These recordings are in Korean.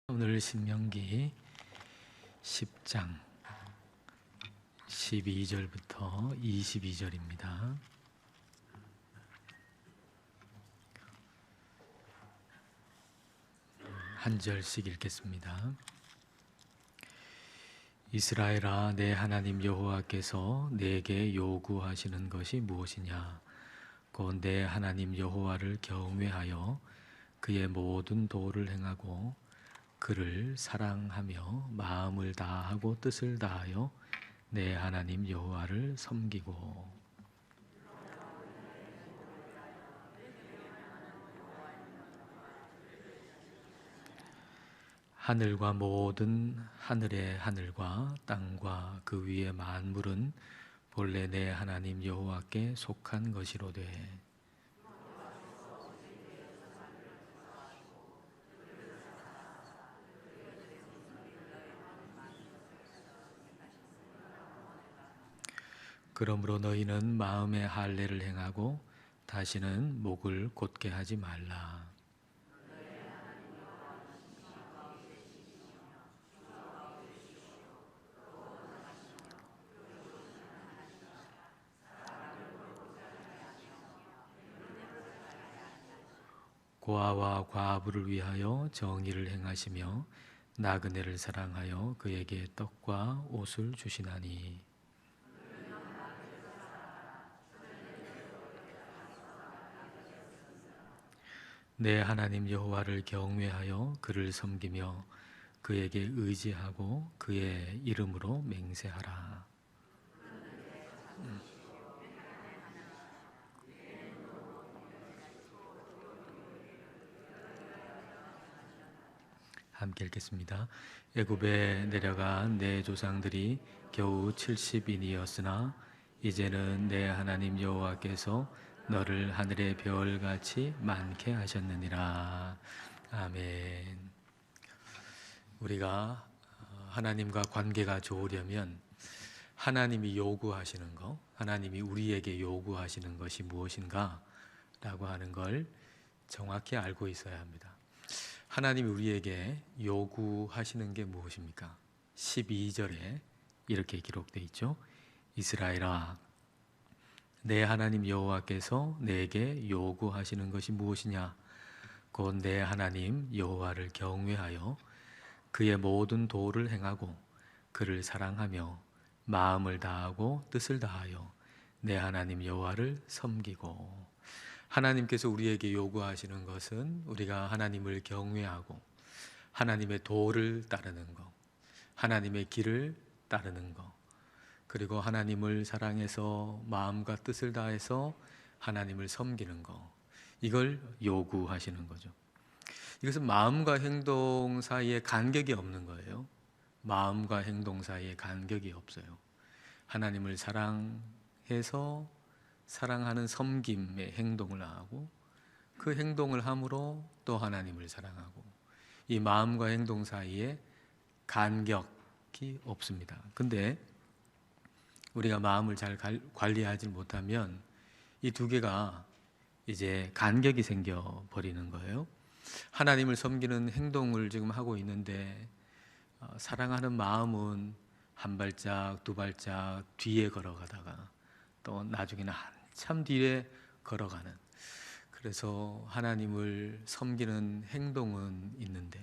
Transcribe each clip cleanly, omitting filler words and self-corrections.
오늘 신명기 10장 12절부터 22절입니다. 한 절씩 읽겠습니다. 이스라엘아, 내 하나님 여호와께서 내게 요구하시는 것이 무엇이냐? 곧 내 하나님 여호와를 경외하여 그의 모든 도를 행하고 그를 사랑하며 마음을 다하고 뜻을 다하여 내 하나님 여호와를 섬기고. 하늘과 모든 하늘의 하늘과 땅과 그 위의 만물은 본래 내 하나님 여호와께 속한 것이로되 그러므로 너희는 마음의 할례를 행하고 다시는 목을 곧게 하지 말라. 고아와 과부를 위하여 정의를 행하시며 나그네를 사랑하여 그에게 떡과 옷을 주시나니 내 하나님 여호와를 경외하여 그를 섬기며 그에게 의지하고 그의 이름으로 맹세하라. 함께 읽겠습니다. 애굽에 내려간 내 조상들이 겨우 70인이었으나 이제는 내 하나님 여호와께서 너를 하늘의 별같이 많게 하셨느니라. 아멘. 우리가 하나님과 관계가 좋으려면 하나님이 요구하시는 것, 하나님이 우리에게 요구하시는 것이 무엇인가 라고 하는 걸 정확히 알고 있어야 합니다. 하나님이 우리에게 요구하시는 게 무엇입니까? 12절에 이렇게 기록되어 있죠. 이스라엘아, 내 하나님 여호와께서 내게 요구하시는 것이 무엇이냐? 곧 내 하나님 여호와를 경외하여 그의 모든 도를 행하고 그를 사랑하며 마음을 다하고 뜻을 다하여 내 하나님 여호와를 섬기고. 하나님께서 우리에게 요구하시는 것은 우리가 하나님을 경외하고 하나님의 도를 따르는 것, 하나님의 길을 따르는 것, 그리고 하나님을 사랑해서 마음과 뜻을 다해서 하나님을 섬기는 것, 이걸 요구하시는 거죠. 이것은 마음과 행동 사이에 간격이 없는 거예요. 마음과 행동 사이에 간격이 없어요. 하나님을 사랑해서 사랑하는 섬김의 행동을 하고 그 행동을 함으로 또 하나님을 사랑하고, 이 마음과 행동 사이에 간격이 없습니다. 근데 우리가 마음을 잘 관리하지 못하면 이 두 개가 이제 간격이 생겨 버리는 거예요. 하나님을 섬기는 행동을 지금 하고 있는데 사랑하는 마음은 한 발짝 두 발짝 뒤에 걸어가다가 또 나중에는 한참 뒤에 걸어가는, 그래서 하나님을 섬기는 행동은 있는데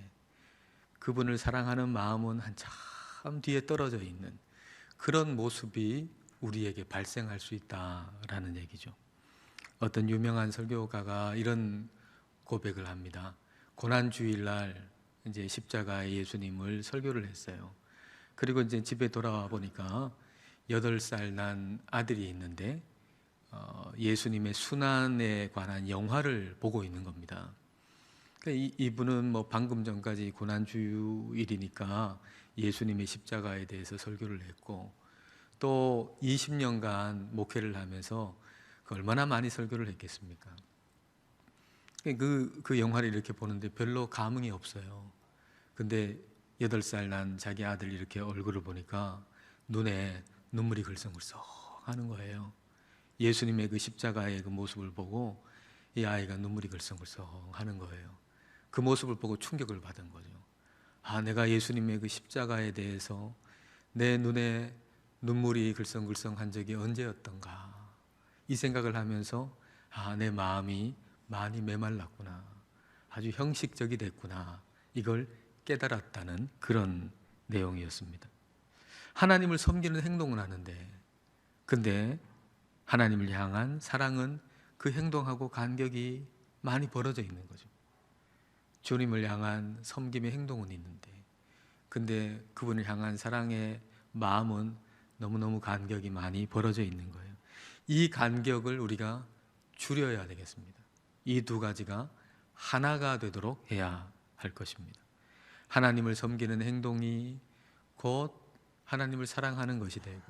그분을 사랑하는 마음은 한참 뒤에 떨어져 있는 그런 모습이 우리에게 발생할 수 있다라는 얘기죠. 어떤 유명한 설교가가 이런 고백을 합니다. 고난주일날 이제 십자가의 예수님을 설교를 했어요. 그리고 이제 집에 돌아와 보니까 8살 난 아들이 있는데 예수님의 순환에 관한 영화를 보고 있는 겁니다. 그러니까 이분은 뭐 방금 전까지 고난주일이니까 예수님의 십자가에 대해서 설교를 했고 또 20년간 목회를 하면서 얼마나 많이 설교를 했겠습니까? 그 영화를 이렇게 보는데 별로 감흥이 없어요. 근데 8살 난 자기 아들 이렇게 얼굴을 보니까 눈에 눈물이 글썽글썽 하는 거예요. 예수님의 그 십자가의 그 모습을 보고 이 아이가 눈물이 글썽글썽 하는 거예요. 그 모습을 보고 충격을 받은 거죠. 내가 예수님의 그 십자가에 대해서 내 눈에 눈물이 글썽글썽한 적이 언제였던가, 이 생각을 하면서 내 마음이 많이 메말랐구나, 아주 형식적이 됐구나, 이걸 깨달았다는 그런 내용이었습니다. 하나님을 섬기는 행동을 하는데, 근데 하나님을 향한 사랑은 그 행동하고 간격이 많이 벌어져 있는 거죠. 주님을 향한 섬김의 행동은 있는데, 근데 그분을 향한 사랑의 마음은 너무너무 간격이 많이 벌어져 있는 거예요. 이 간격을 우리가 줄여야 되겠습니다. 이 두 가지가 하나가 되도록 해야 할 것입니다. 하나님을 섬기는 행동이 곧 하나님을 사랑하는 것이 되고,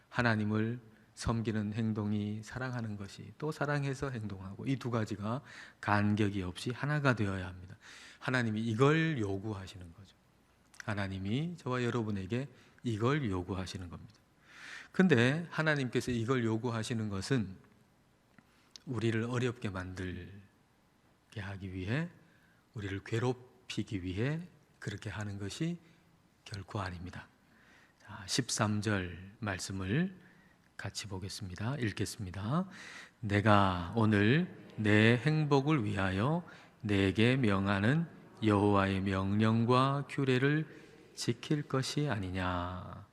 하나님을 섬기는 행동이 사랑하는 것이 또 사랑해서 행동하고, 이 두 가지가 간격이 없이 하나가 되어야 합니다. 하나님이 이걸 요구하시는 거죠. 하나님이 저와 여러분에게 이걸 요구하시는 겁니다. 근데 하나님께서 이걸 요구하시는 것은 우리를 어렵게 만들게 하기 위해, 우리를 괴롭히기 위해 그렇게 하는 것이 결코 아닙니다. 13절 말씀을 같이 보겠습니다. 읽겠습니다. 내가 오늘 내 행복을 위하여 내게 명하는 여호와의 명령과 규례를 지킬 것이 아니냐.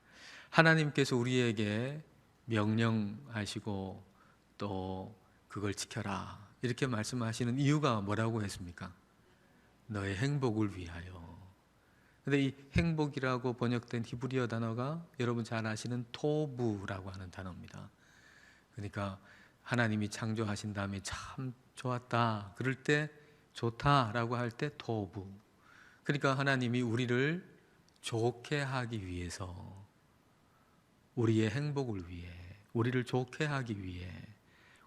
하나님께서 우리에게 명령하시고 또 그걸 지켜라, 이렇게 말씀하시는 이유가 뭐라고 했습니까? 너의 행복을 위하여. 근데 이 행복이라고 번역된 히브리어 단어가 여러분 잘 아시는 토부라고 하는 단어입니다. 그러니까 하나님이 창조하신 다음에 참 좋았다, 그럴 때 좋다라고 할 때 토부. 그러니까 하나님이 우리를 좋게 하기 위해서, 우리의 행복을 위해, 우리를 좋게 하기 위해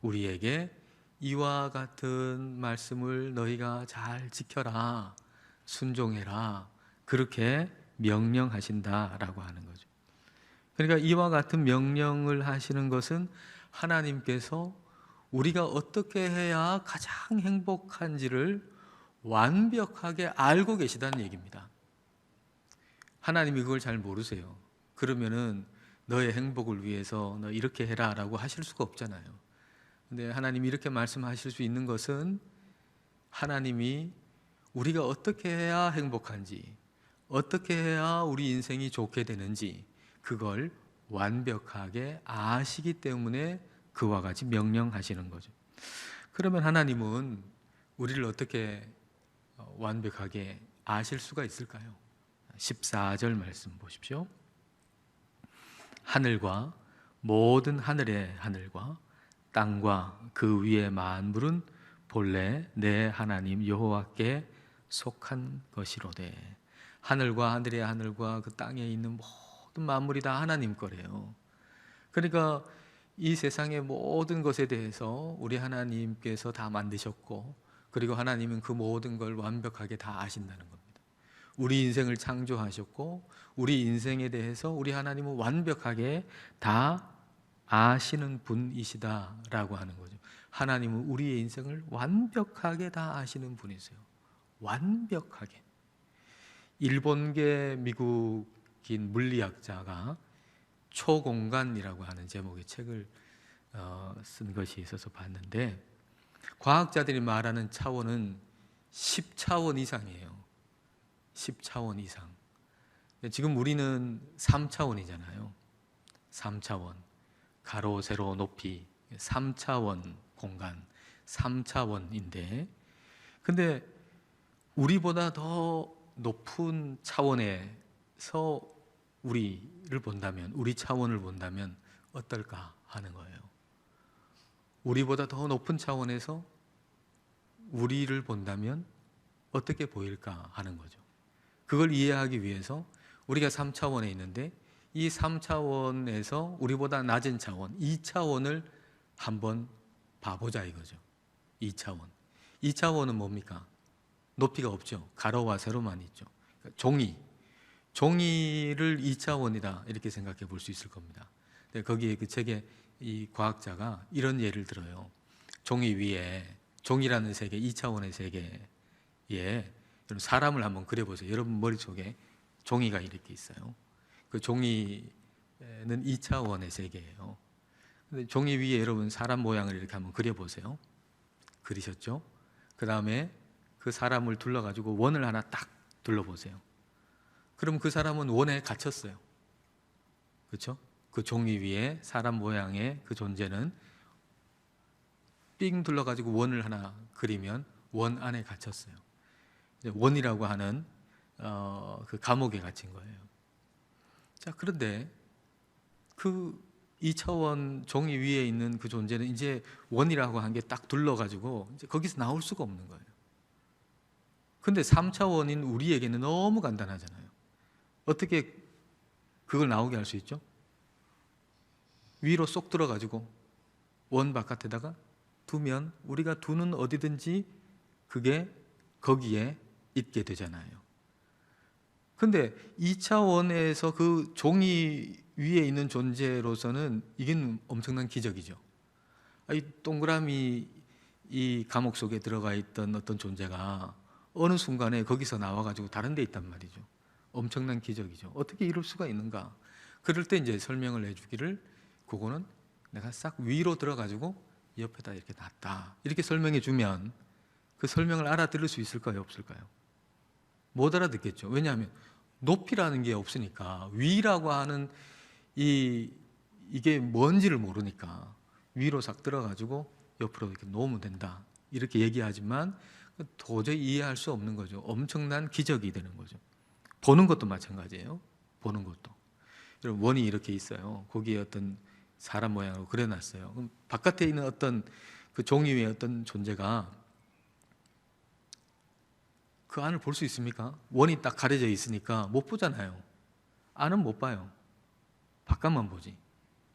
우리에게 이와 같은 말씀을 너희가 잘 지켜라, 순종해라, 그렇게 명령하신다라고 하는 거죠. 그러니까 이와 같은 명령을 하시는 것은 하나님께서 우리가 어떻게 해야 가장 행복한지를 완벽하게 알고 계시다는 얘기입니다. 하나님이 그걸 잘 모르세요. 그러면은 너의 행복을 위해서 너 이렇게 해라 라고 하실 수가 없잖아요. 근데 하나님이 이렇게 말씀하실 수 있는 것은 하나님이 우리가 어떻게 해야 행복한지, 어떻게 해야 우리 인생이 좋게 되는지 그걸 완벽하게 아시기 때문에 그와 같이 명령하시는 거죠. 그러면 하나님은 우리를 어떻게 완벽하게 아실 수가 있을까요? 14절 말씀 보십시오. 하늘과 모든 하늘의 하늘과 땅과 그 위의 만물은 본래 내 하나님 여호와께 속한 것이로되. 하늘과 하늘의 하늘과 그 땅에 있는 모든 만물이 다 하나님 거래요. 그러니까 이 세상의 모든 것에 대해서 우리 하나님께서 다 만드셨고, 그리고 하나님은 그 모든 걸 완벽하게 다 아신다는 겁니다. 우리 인생을 창조하셨고 우리 인생에 대해서 우리 하나님은 완벽하게 다 아시는 분이시다라고 하는 거죠. 하나님은 우리의 인생을 완벽하게 다 아시는 분이세요. 완벽하게. 일본계 미국인 물리학자가 초공간이라고 하는 제목의 책을 쓴 것이 있어서 봤는데, 과학자들이 말하는 차원은 10차원 이상이에요. 10차원 이상. 지금 우리는 3차원이잖아요. 3차원. 가로, 세로, 높이. 3차원 공간. 3차원인데, 근데 우리보다 더 높은 차원에서 우리를 본다면, 우리 차원을 본다면 어떨까 하는 거예요. 우리보다 더 높은 차원에서 우리를 본다면 어떻게 보일까 하는 거죠. 그걸 이해하기 위해서 우리가 3차원에 있는데 이 3차원에서 우리보다 낮은 차원, 2차원을 한번 봐보자 이거죠. 2차원. 2차원은 뭡니까? 높이가 없죠. 가로와 세로만 있죠. 그러니까 종이를 2차원이다 이렇게 생각해 볼 수 있을 겁니다. 거기에 그 책에 이 과학자가 이런 예를 들어요. 종이 위에, 종이라는 세계, 2차원의 세계에 여러분 사람을 한번 그려보세요. 여러분 머릿속에 종이가 이렇게 있어요. 그 종이는 2차원의 세계예요. 근데 종이 위에 여러분 사람 모양을 이렇게 한번 그려보세요. 그리셨죠? 그 다음에 그 사람을 둘러가지고 원을 하나 딱 둘러보세요. 그럼 그 사람은 원에 갇혔어요. 그렇죠? 그 종이 위에 사람 모양의 그 존재는 삥 둘러가지고 원을 하나 그리면 원 안에 갇혔어요. 원이라고 하는 그 감옥에 갇힌 거예요. 자, 그런데 그 2차원 종이 위에 있는 그 존재는 이제 원이라고 한 게 딱 둘러가지고 이제 거기서 나올 수가 없는 거예요. 근데 3차원인 우리에게는 너무 간단하잖아요. 어떻게 그걸 나오게 할 수 있죠? 위로 쏙 들어가지고 원 바깥에다가 두면 우리가 두는 어디든지 그게 거기에 있게 되잖아요. 근데 2차원에서 그 종이 위에 있는 존재로서는 이게 엄청난 기적이죠. 이 동그라미 이 감옥 속에 들어가 있던 어떤 존재가 어느 순간에 거기서 나와가지고 다른 데 있단 말이죠. 엄청난 기적이죠. 어떻게 이럴 수가 있는가? 그럴 때 이제 설명을 해주기를 그거는 내가 싹 위로 들어가지고 옆에다 이렇게 놨다. 이렇게 설명해 주면 그 설명을 알아들을 수 있을까요? 없을까요? 못 알아듣겠죠. 왜냐하면 높이라는 게 없으니까 위라고 하는 이게 뭔지를 모르니까 위로 싹 들어가지고 옆으로 이렇게 놓으면 된다. 이렇게 얘기하지만 도저히 이해할 수 없는 거죠. 엄청난 기적이 되는 거죠. 보는 것도 마찬가지예요. 보는 것도. 여러분 원이 이렇게 있어요. 거기에 어떤 사람 모양으로 그려놨어요. 그럼 바깥에 있는 어떤 그 종이 위에 어떤 존재가 그 안을 볼 수 있습니까? 원이 딱 가려져 있으니까 못 보잖아요. 안은 못 봐요. 바깥만 보지.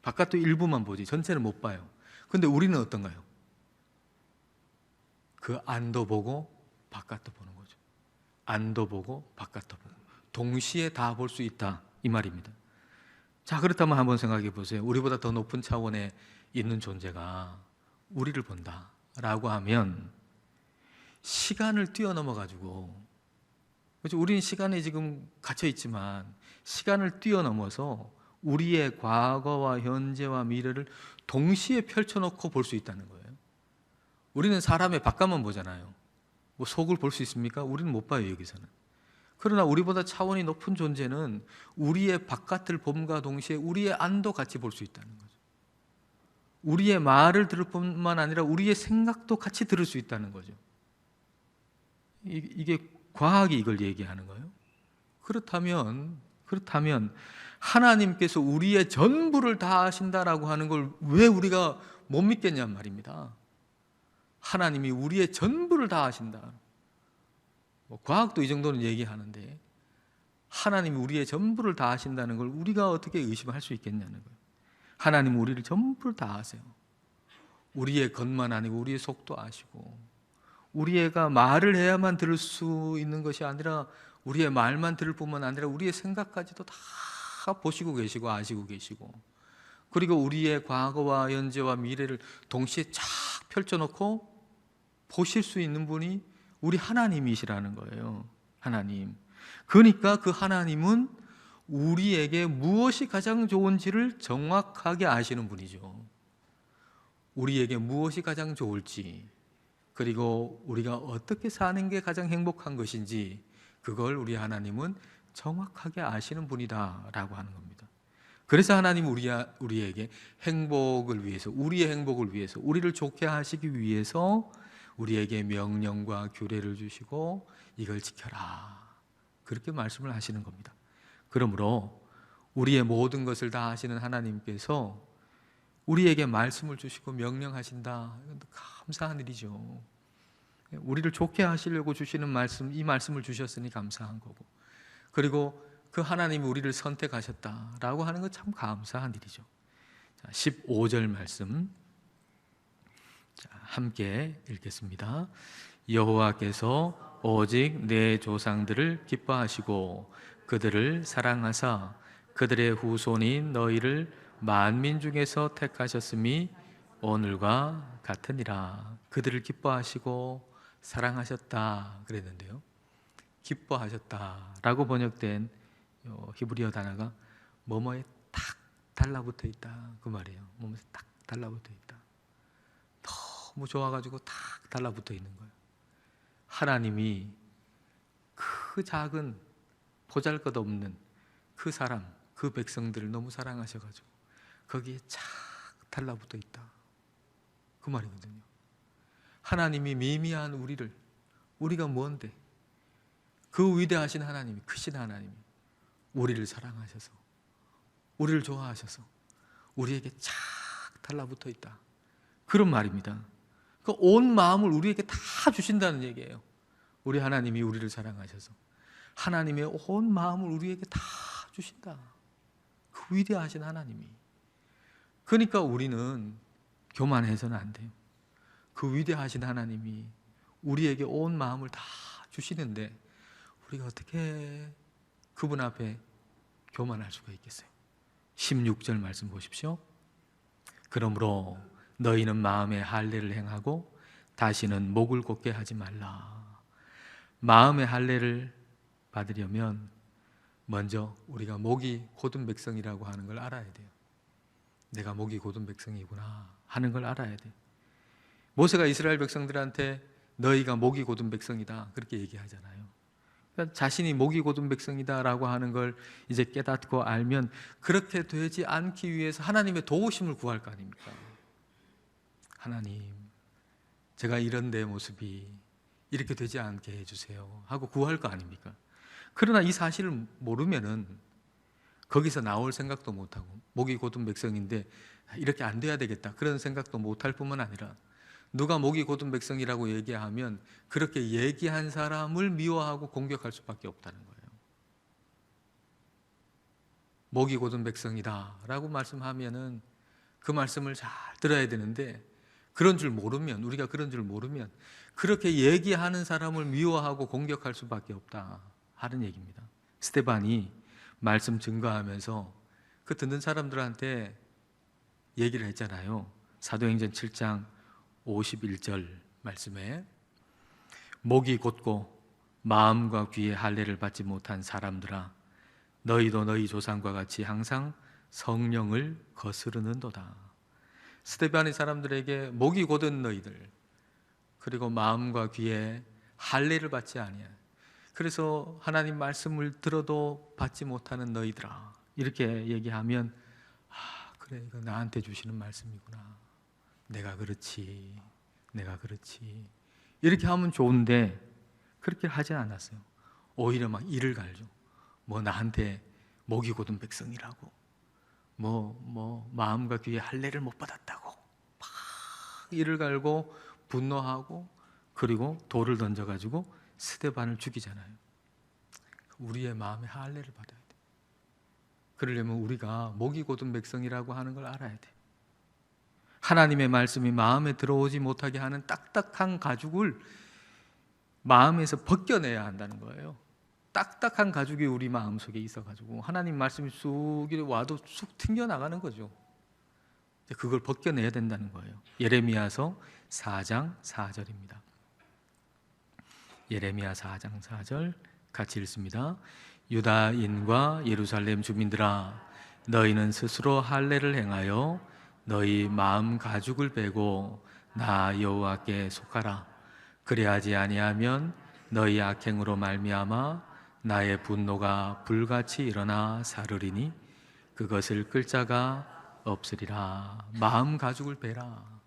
바깥도 일부만 보지 전체는 못 봐요. 근데 우리는 어떤가요? 그 안도 보고 바깥도 보는 거죠. 안도 보고 바깥도 보고 동시에 다 볼 수 있다 이 말입니다. 자, 그렇다면 한번 생각해 보세요. 우리보다 더 높은 차원에 있는 존재가 우리를 본다라고 하면 시간을 뛰어넘어 가지고, 그렇죠? 우리는 시간에 지금 갇혀 있지만 시간을 뛰어넘어서 우리의 과거와 현재와 미래를 동시에 펼쳐놓고 볼 수 있다는 거예요. 우리는 사람의 바깥만 보잖아요. 뭐 속을 볼 수 있습니까? 우리는 못 봐요, 여기서는. 그러나 우리보다 차원이 높은 존재는 우리의 바깥을 봄과 동시에 우리의 안도 같이 볼 수 있다는 거죠. 우리의 말을 들을 뿐만 아니라 우리의 생각도 같이 들을 수 있다는 거죠. 이게 과학이 이걸 얘기하는 거예요. 그렇다면 하나님께서 우리의 전부를 다 아신다라고 하는 걸 왜 우리가 못 믿겠냔 말입니다. 하나님이 우리의 전부를 다 아신다. 과학도 이 정도는 얘기하는데 하나님이 우리의 전부를 다 아신다는 걸 우리가 어떻게 의심할 수 있겠냐는 거예요. 하나님은 우리를 전부를 다 아세요. 우리의 겉만 아니고 우리의 속도 아시고, 우리가 말을 해야만 들을 수 있는 것이 아니라 우리의 말만 들을 뿐만 아니라 우리의 생각까지도 다 보시고 계시고 아시고 계시고, 그리고 우리의 과거와 현재와 미래를 동시에 쫙 펼쳐놓고 보실 수 있는 분이 우리 하나님이시라는 거예요. 하나님. 그러니까 그 하나님은 우리에게 무엇이 가장 좋은지를 정확하게 아시는 분이죠. 우리에게 무엇이 가장 좋을지, 그리고 우리가 어떻게 사는 게 가장 행복한 것인지, 그걸 우리 하나님은 정확하게 아시는 분이다라고 하는 겁니다. 그래서 하나님은 우리에게 행복을 위해서, 우리의 행복을 위해서, 우리를 좋게 하시기 위해서 우리에게 명령과 규례를 주시고 이걸 지켜라, 그렇게 말씀을 하시는 겁니다. 그러므로 우리의 모든 것을 다 하시는 하나님께서 우리에게 말씀을 주시고 명령하신다. 감사한 일이죠. 우리를 좋게 하시려고 주시는 말씀, 이 말씀을 주셨으니 감사한 거고, 그리고 그 하나님이 우리를 선택하셨다라고 하는 건 참 감사한 일이죠. 자, 15절 말씀 함께 읽겠습니다. 여호와께서 오직 내 조상들을 기뻐하시고 그들을 사랑하사 그들의 후손인 너희를 만민 중에서 택하셨음이 오늘과 같으니라. 그들을 기뻐하시고 사랑하셨다 그랬는데요, 기뻐하셨다라고 번역된 히브리어 단어가 뭐뭐에 딱 달라붙어 있다 그 말이에요. 뭐뭐에 딱 달라붙어 있다. 너무 좋아가지고 딱 달라붙어 있는 거예요. 하나님이 그 작은 보잘것없는 그 사람, 그 백성들을 너무 사랑하셔가지고 거기에 착 달라붙어 있다 그 말이거든요. 하나님이 미미한 우리를, 우리가 뭔데, 그 위대하신 하나님이, 크신 하나님이 우리를 사랑하셔서, 우리를 좋아하셔서 우리에게 착 달라붙어 있다 그런 말입니다. 그 온 마음을 우리에게 다 주신다는 얘기예요. 우리 하나님이 우리를 사랑하셔서 하나님의 온 마음을 우리에게 다 주신다. 그 위대하신 하나님이. 그러니까 우리는 교만해서는 안 돼요. 그 위대하신 하나님이 우리에게 온 마음을 다 주시는데 우리가 어떻게 그분 앞에 교만할 수가 있겠어요? 16절 말씀 보십시오. 그러므로 너희는 마음에 할례를 행하고 다시는 목을 곧게 하지 말라. 마음의 할례를 받으려면 먼저 우리가 목이 곧은 백성이라고 하는 걸 알아야 돼요. 내가 목이 곧은 백성이구나 하는 걸 알아야 돼요. 모세가 이스라엘 백성들한테 너희가 목이 곧은 백성이다 그렇게 얘기하잖아요. 그러니까 자신이 목이 곧은 백성이다라고 하는 걸 이제 깨닫고 알면 그렇게 되지 않기 위해서 하나님의 도우심을 구할 거 아닙니까? 하나님, 제가 이런 내 모습이 이렇게 되지 않게 해주세요 하고 구할 거 아닙니까? 그러나 이 사실을 모르면은 거기서 나올 생각도 못하고 목이 곧은 백성인데 이렇게 안 돼야 되겠다 그런 생각도 못할 뿐만 아니라 누가 목이 곧은 백성이라고 얘기하면 그렇게 얘기한 사람을 미워하고 공격할 수밖에 없다는 거예요. 목이 곧은 백성이다 라고 말씀하면은 그 말씀을 잘 들어야 되는데 그런 줄 모르면, 우리가 그런 줄 모르면 그렇게 얘기하는 사람을 미워하고 공격할 수밖에 없다 하는 얘기입니다. 스데반이 말씀 증거하면서 그 듣는 사람들한테 얘기를 했잖아요. 사도행전 7장 51절 말씀에 목이 곧고 마음과 귀에 할례를 받지 못한 사람들아 너희도 너희 조상과 같이 항상 성령을 거스르는도다. 스데반의 사람들에게 목이 곧은 너희들 그리고 마음과 귀에 할례를 받지 아니하 그래서 하나님 말씀을 들어도 받지 못하는 너희들아 이렇게 얘기하면 그래 이거 나한테 주시는 말씀이구나 내가 그렇지 이렇게 하면 좋은데 그렇게 하지 않았어요. 오히려 막 이를 갈죠. 뭐 나한테 목이 곧은 백성이라고 뭐 마음과 귀에 할례를 못 받았다고 막 이를 갈고 분노하고 그리고 돌을 던져가지고 스데반을 죽이잖아요. 우리의 마음에 할례를 받아야 돼. 그러려면 우리가 목이 곧은 백성이라고 하는 걸 알아야 돼. 하나님의 말씀이 마음에 들어오지 못하게 하는 딱딱한 가죽을 마음에서 벗겨내야 한다는 거예요. 딱딱한 가죽이 우리 마음속에 있어가지고 하나님 말씀이 쑥 와도 쑥 튕겨나가는 거죠. 그걸 벗겨내야 된다는 거예요. 예레미야서 4장 4절입니다. 예레미야 4장 4절 같이 읽습니다. 유다인과 예루살렘 주민들아 너희는 스스로 할례를 행하여 너희 마음 가죽을 베고 나 여호와께 속하라. 그리하지 아니하면 너희 악행으로 말미암아 나의 분노가 불같이 일어나 사르리니 그것을 끌 자가 없으리라. 마음 가죽을 베라.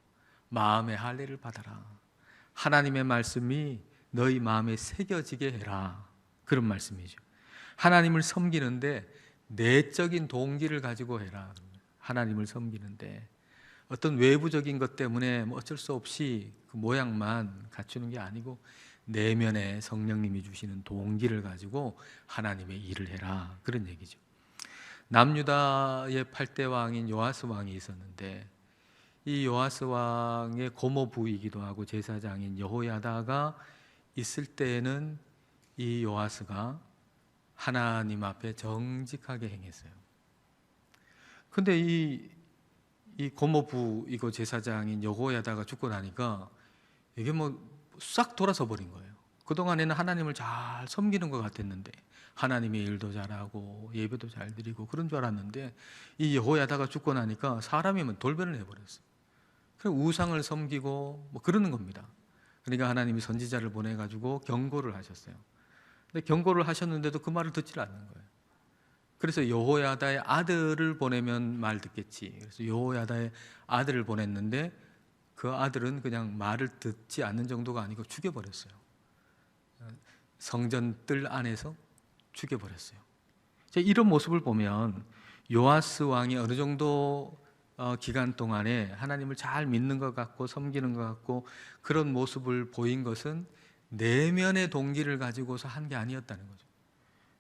마음의 할례를 받아라. 하나님의 말씀이 너희 마음에 새겨지게 해라. 그런 말씀이죠. 하나님을 섬기는데 내적인 동기를 가지고 해라. 하나님을 섬기는데 어떤 외부적인 것 때문에 뭐 어쩔 수 없이 그 모양만 갖추는 게 아니고 내면에 성령님이 주시는 동기를 가지고 하나님의 일을 해라. 그런 얘기죠. 남유다의 8대 왕인 요아스 왕이 있었는데 이 요아스 왕의 고모부이기도 하고 제사장인 여호야다가 있을 때에는 이 요아스가 하나님 앞에 정직하게 행했어요. 근데 이 고모부이고 제사장인 여호야다가 죽고 나니까 이게 뭐 싹 돌아서 버린 거예요. 그동안에는 하나님을 잘 섬기는 것 같았는데 하나님의 일도 잘하고 예배도 잘 드리고 그런 줄 알았는데 이 여호야다가 죽고 나니까 사람이면 돌변을 해버렸어요. 그래서 우상을 섬기고 뭐 그러는 겁니다. 그러니까 하나님이 선지자를 보내가지고 경고를 하셨어요. 근데 경고를 하셨는데도 그 말을 듣질 않는 거예요. 그래서 여호야다의 아들을 보내면 말 듣겠지. 그래서 여호야다의 아들을 보냈는데 그 아들은 그냥 말을 듣지 않는 정도가 아니고 죽여버렸어요. 성전 뜰 안에서 죽여버렸어요. 이런 모습을 보면 요아스 왕이 어느 정도 기간 동안에 하나님을 잘 믿는 것 같고 섬기는 것 같고 그런 모습을 보인 것은 내면의 동기를 가지고서 한 게 아니었다는 거죠.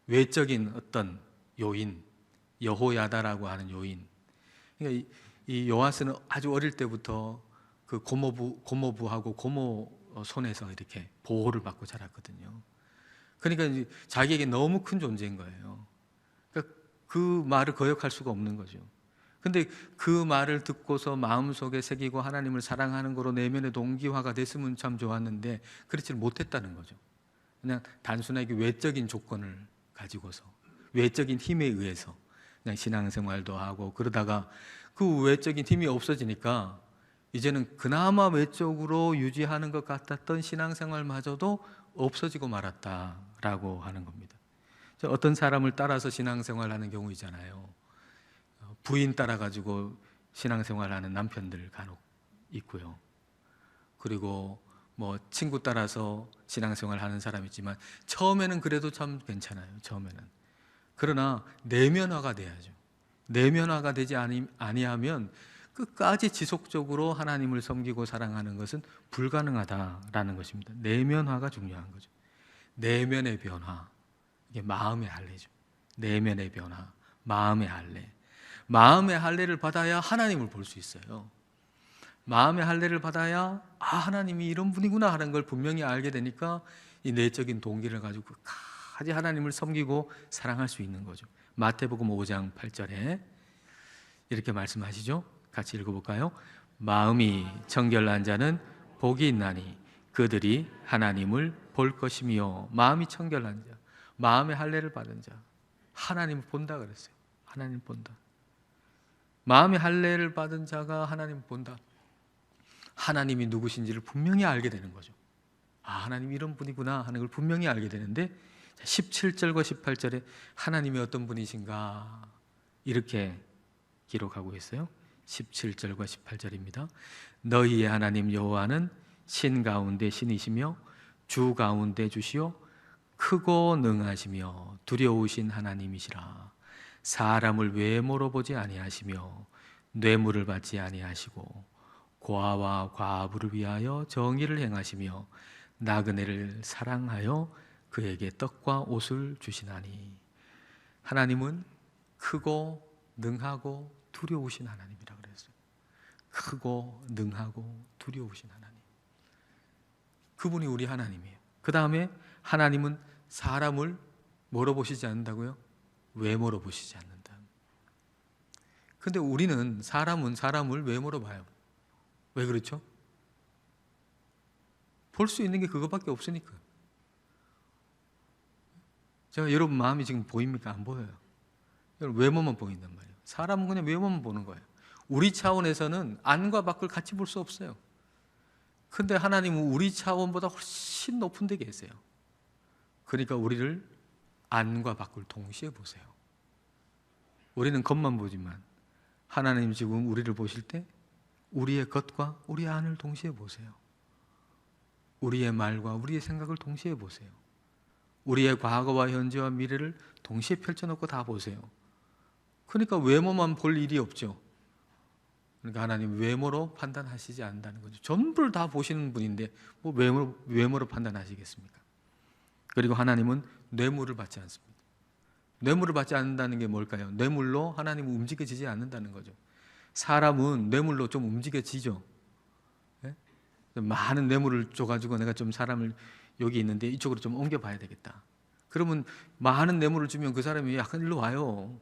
외적인 어떤 요인, 여호야다라고 하는 요인. 그러니까 이 요아스는 아주 어릴 때부터 그 고모부하고 고모 손에서 이렇게 보호를 받고 자랐거든요. 그러니까 자기에게 너무 큰 존재인 거예요. 그러니까 그 말을 거역할 수가 없는 거죠. 근데 그 말을 듣고서 마음속에 새기고 하나님을 사랑하는 거로 내면의 동기화가 됐으면 참 좋았는데 그렇지 못했다는 거죠. 그냥 단순하게 외적인 조건을 가지고서 외적인 힘에 의해서 그냥 신앙생활도 하고 그러다가 그 외적인 힘이 없어지니까 이제는 그나마 외적으로 유지하는 것 같았던 신앙생활마저도 없어지고 말았다라고 하는 겁니다. 어떤 사람을 따라서 신앙생활하는 경우 있잖아요. 부인 따라가지고 신앙생활하는 남편들 간혹 있고요. 그리고 뭐 친구 따라서 신앙생활하는 사람 있지만 처음에는 그래도 참 괜찮아요. 처음에는. 그러나 내면화가 돼야죠. 내면화가 되지 아니하면 끝까지 지속적으로 하나님을 섬기고 사랑하는 것은 불가능하다라는 것입니다. 내면화가 중요한 거죠. 내면의 변화, 이게 마음의 할례죠. 내면의 변화, 마음의 할례. 마음의 할례를 받아야 하나님을 볼 수 있어요. 마음의 할례를 받아야 하나님이 이런 분이구나 하는 걸 분명히 알게 되니까 이 내적인 동기를 가지고 끝까지 하나님을 섬기고 사랑할 수 있는 거죠. 마태복음 5장 8절에 이렇게 말씀하시죠. 같이 읽어볼까요? 마음이 청결한 자는 복이 있나니 그들이 하나님을 볼 것이며. 마음이 청결한 자, 마음의 할례를 받은 자, 하나님을 본다 그랬어요. 하나님 본다. 마음의 할례를 받은 자가 하나님을 본다. 하나님이 누구신지를 분명히 알게 되는 거죠. 하나님이 이런 분이구나 하는 걸 분명히 알게 되는데 17절과 18절에 하나님이 어떤 분이신가 이렇게 기록하고 있어요. 17절과 18절입니다. 너희의 하나님 여호와는 신 가운데 신이시며 주 가운데 주시요 크고 능하시며 두려우신 하나님이시라. 사람을 외모로 보지 아니하시며 뇌물을 받지 아니하시고 고아와 과부를 위하여 정의를 행하시며 나그네를 사랑하여 그에게 떡과 옷을 주시나니. 하나님은 크고 능하고 두려우신 하나님이라 그랬어요. 크고 능하고 두려우신 하나님. 그분이 우리 하나님이에요. 그 다음에 하나님은 사람을 뭐로 보시지 않는다고요? 외모로 보시지 않는다. 근데 우리는 사람은 사람을 외모로 봐요. 왜 그렇죠? 볼 수 있는 게 그것밖에 없으니까. 제가 여러분 마음이 지금 보입니까? 안 보여요. 외모만 보인단 말이에요. 사람은 그냥 외모만 보는 거예요. 우리 차원에서는 안과 밖을 같이 볼 수 없어요. 근데 하나님은 우리 차원보다 훨씬 높은 데 계세요. 그러니까 우리를 안과 밖을 동시에 보세요. 우리는 겉만 보지만 하나님 지금 우리를 보실 때 우리의 겉과 우리의 안을 동시에 보세요. 우리의 말과 우리의 생각을 동시에 보세요. 우리의 과거와 현재와 미래를 동시에 펼쳐놓고 다 보세요. 그러니까 외모만 볼 일이 없죠. 그러니까 하나님 외모로 판단하시지 않는다는 거죠. 전부를 다 보시는 분인데 뭐 외모로 판단하시겠습니까? 그리고 하나님은 뇌물을 받지 않습니다. 뇌물을 받지 않는다는 게 뭘까요? 뇌물로 하나님은 움직여지지 않는다는 거죠. 사람은 뇌물로 좀 움직여지죠. 네? 많은 뇌물을 줘가지고 내가 좀 사람을 여기 있는데 이쪽으로 좀 옮겨봐야 되겠다. 그러면 많은 뇌물을 주면 그 사람이 약간 일로 와요.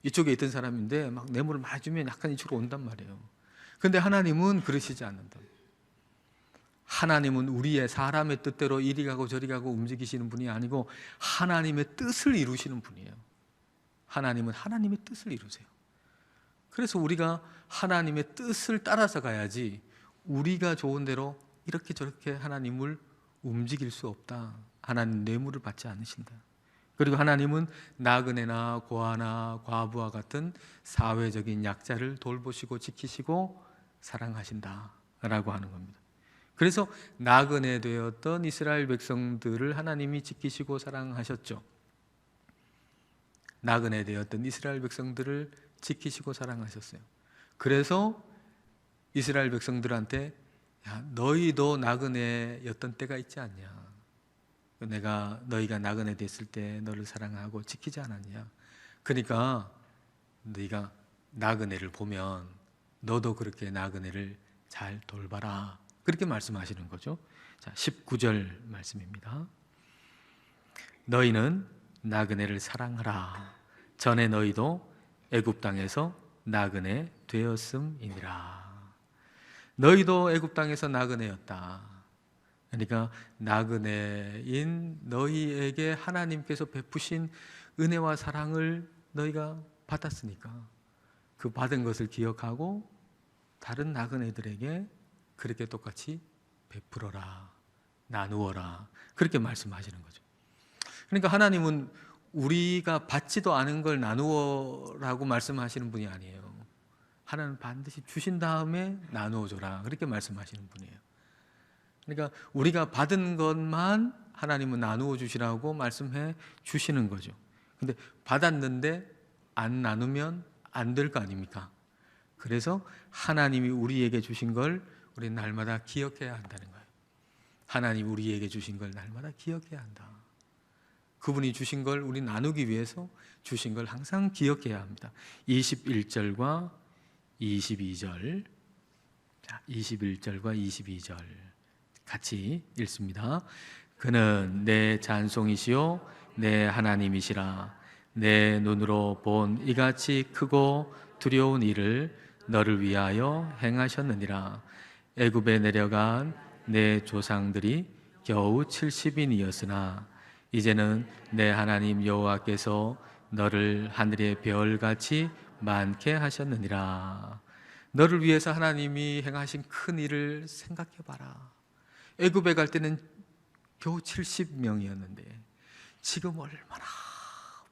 이쪽에 있던 사람인데 막 뇌물을 많이 주면 약간 이쪽으로 온단 말이에요. 근데 하나님은 그러시지 않는다. 하나님은 우리의 사람의 뜻대로 이리 가고 저리 가고 움직이시는 분이 아니고 하나님의 뜻을 이루시는 분이에요. 하나님은 하나님의 뜻을 이루세요. 그래서 우리가 하나님의 뜻을 따라서 가야지 우리가 좋은 대로 이렇게 저렇게 하나님을 움직일 수 없다. 하나님 뇌물을 받지 않으신다. 그리고 하나님은 나그네나 고아나 과부와 같은 사회적인 약자를 돌보시고 지키시고 사랑하신다라고 하는 겁니다. 그래서 나그네 되었던 이스라엘 백성들을 하나님이 지키시고 사랑하셨죠. 나그네 되었던 이스라엘 백성들을 지키시고 사랑하셨어요. 그래서 이스라엘 백성들한테 야, 너희도 나그네였던 때가 있지 않냐. 내가 너희가 나그네 됐을 때 너를 사랑하고 지키지 않았냐. 그러니까 너희가 나그네를 보면 너도 그렇게 나그네를 잘 돌봐라. 그렇게 말씀하시는 거죠. 자, 19절 말씀입니다. 너희는 나그네를 사랑하라. 전에 너희도 애굽 땅에서 나그네 되었음이니라. 너희도 애굽 땅에서 나그네였다. 그러니까 나그네인 너희에게 하나님께서 베푸신 은혜와 사랑을 너희가 받았으니까 그 받은 것을 기억하고 다른 나그네들에게 그렇게 똑같이 베풀어라, 나누어라, 그렇게 말씀하시는 거죠. 그러니까 하나님은 우리가 받지도 않은 걸 나누어라고 말씀하시는 분이 아니에요. 하나님은 반드시 주신 다음에 나누어 줘라, 그렇게 말씀하시는 분이에요. 그러니까 우리가 받은 것만 하나님은 나누어 주시라고 말씀해 주시는 거죠. 근데 받았는데 안 나누면 안 될 거 아닙니까? 그래서 하나님이 우리에게 주신 걸 우리는 날마다 기억해야 한다는 거예요. 하나님이 우리에게 주신 걸 날마다 기억해야 한다. 그분이 주신 걸 우리 나누기 위해서 주신 걸 항상 기억해야 합니다. 21절과 22절. 자, 21절과 22절 같이 읽습니다. 그는 내 찬송이시요 내 하나님이시라. 내 눈으로 본 이같이 크고 두려운 일을 너를 위하여 행하셨느니라. 애굽에 내려간 내 조상들이 겨우 70인이었으나 이제는 내 하나님 여호와께서 너를 하늘의 별같이 많게 하셨느니라. 너를 위해서 하나님이 행하신 큰 일을 생각해 봐라. 애굽에 갈 때는 겨우 70명이었는데 지금 얼마나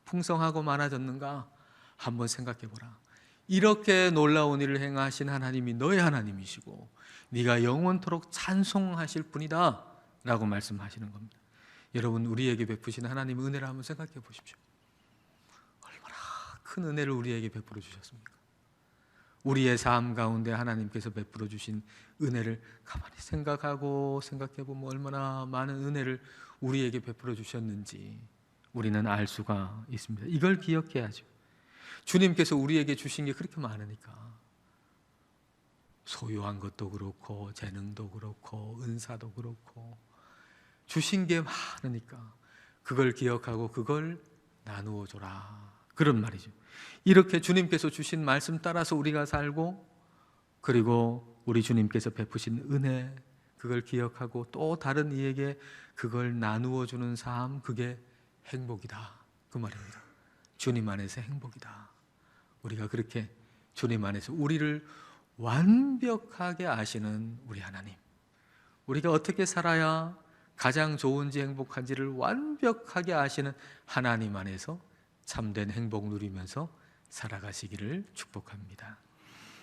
풍성하고 많아졌는가 한번 생각해 보라. 이렇게 놀라운 일을 행하신 하나님이 너의 하나님이시고 네가 영원토록 찬송하실 분이다 라고 말씀하시는 겁니다. 여러분, 우리에게 베푸신 하나님의 은혜를 한번 생각해 보십시오. 얼마나 큰 은혜를 우리에게 베풀어 주셨습니까? 우리의 삶 가운데 하나님께서 베풀어 주신 은혜를 가만히 생각하고 생각해 보면 얼마나 많은 은혜를 우리에게 베풀어 주셨는지 우리는 알 수가 있습니다. 이걸 기억해야죠. 주님께서 우리에게 주신 게 그렇게 많으니까 소유한 것도 그렇고 재능도 그렇고 은사도 그렇고 주신 게 많으니까 그걸 기억하고 그걸 나누어 줘라, 그런 말이죠. 이렇게 주님께서 주신 말씀 따라서 우리가 살고 그리고 우리 주님께서 베푸신 은혜 그걸 기억하고 또 다른 이에게 그걸 나누어 주는 삶, 그게 행복이다, 그 말입니다. 주님 안에서 행복이다. 우리가 그렇게 주님 안에서 우리를 완벽하게 아시는 우리 하나님, 우리가 어떻게 살아야 가장 좋은지 행복한지를 완벽하게 아시는 하나님 안에서 참된 행복 누리면서 살아가시기를 축복합니다.